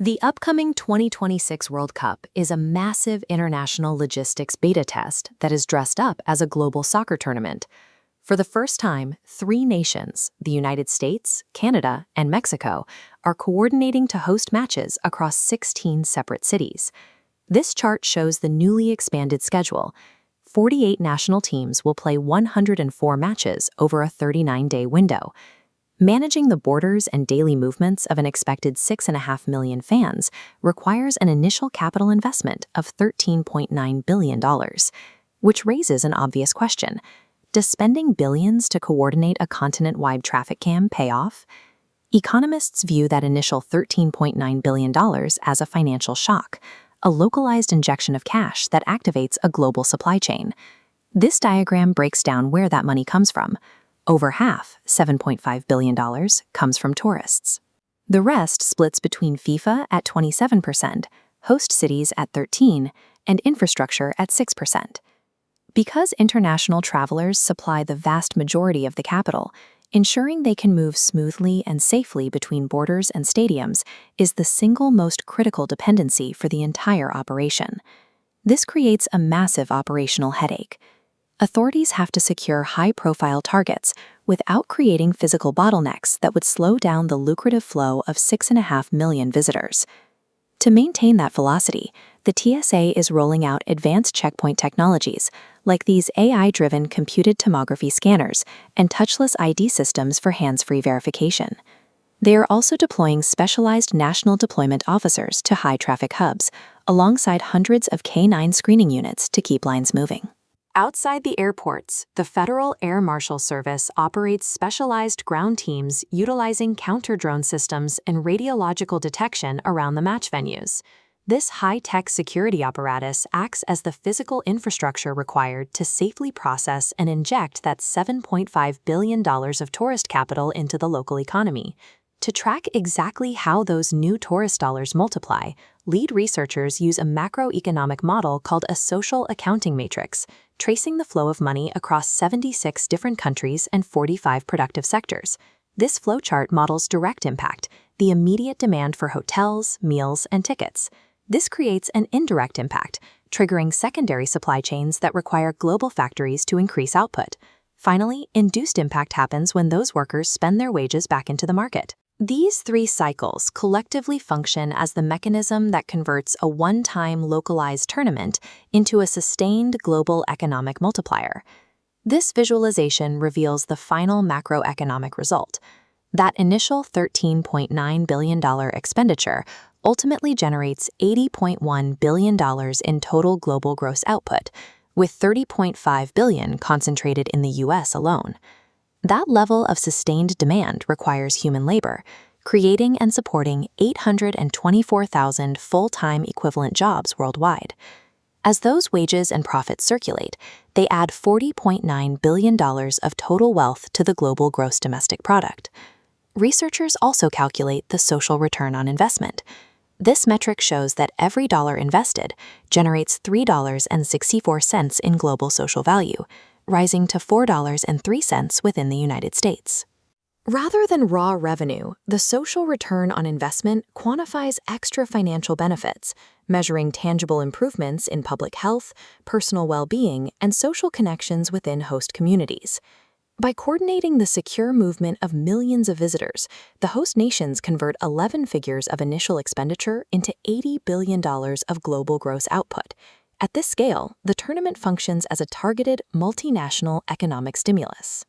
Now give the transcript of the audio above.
The upcoming 2026 World Cup is a massive international logistics beta test that is dressed up as a global soccer tournament. For the first time, three nations, the United States, Canada, and Mexico, are coordinating to host matches across 16 separate cities. This chart shows the newly expanded schedule. 48 national teams will play 104 matches over a 39-day window. Managing the borders and daily movements of an expected 6.5 million fans requires an initial capital investment of $13.9 billion, which raises an obvious question. Does spending billions to coordinate a continent-wide traffic jam pay off? Economists view that initial $13.9 billion as a financial shock, a localized injection of cash that activates a global supply chain. This diagram breaks down where that money comes from. Over half, $7.5 billion, comes from tourists. The rest splits between FIFA at 27%, host cities at 13%, and infrastructure at 6%. Because international travelers supply the vast majority of the capital, ensuring they can move smoothly and safely between borders and stadiums is the single most critical dependency for the entire operation. This creates a massive operational headache. Authorities have to secure high-profile targets without creating physical bottlenecks that would slow down the lucrative flow of 6.5 million visitors. To maintain that velocity, the TSA is rolling out advanced checkpoint technologies like these AI-driven computed tomography scanners and touchless ID systems for hands-free verification. They are also deploying specialized national deployment officers to high-traffic hubs, alongside hundreds of K9 screening units to keep lines moving. Outside the airports, the Federal Air Marshal Service operates specialized ground teams utilizing counter-drone systems and radiological detection around the match venues. This high-tech security apparatus acts as the physical infrastructure required to safely process and inject that $7.5 billion of tourist capital into the local economy. To track exactly how those new tourist dollars multiply, lead researchers use a macroeconomic model called a social accounting matrix, tracing the flow of money across 76 different countries and 45 productive sectors. This flowchart models direct impact, the immediate demand for hotels, meals, and tickets. This creates an indirect impact, triggering secondary supply chains that require global factories to increase output. Finally, induced impact happens when those workers spend their wages back into the market. These three cycles collectively function as the mechanism that converts a one-time localized tournament into a sustained global economic multiplier. This visualization reveals the final macroeconomic result. That initial $13.9 billion expenditure ultimately generates $80.1 billion in total global gross output, with $30.5 billion concentrated in the US alone. That level of sustained demand requires human labor, creating and supporting 824,000 full-time equivalent jobs worldwide. As those wages and profits circulate, they add $40.9 billion of total wealth to the global gross domestic product. Researchers also calculate the social return on investment. This metric shows that every dollar invested generates $3.64 in global social value, rising to $4.03 within the United States. Rather than raw revenue, the social return on investment quantifies extra financial benefits, measuring tangible improvements in public health, personal well-being, and social connections within host communities. By coordinating the secure movement of millions of visitors, the host nations convert 11 figures of initial expenditure into $80 billion of global gross output. At this scale, the tournament functions as a targeted, multinational economic stimulus.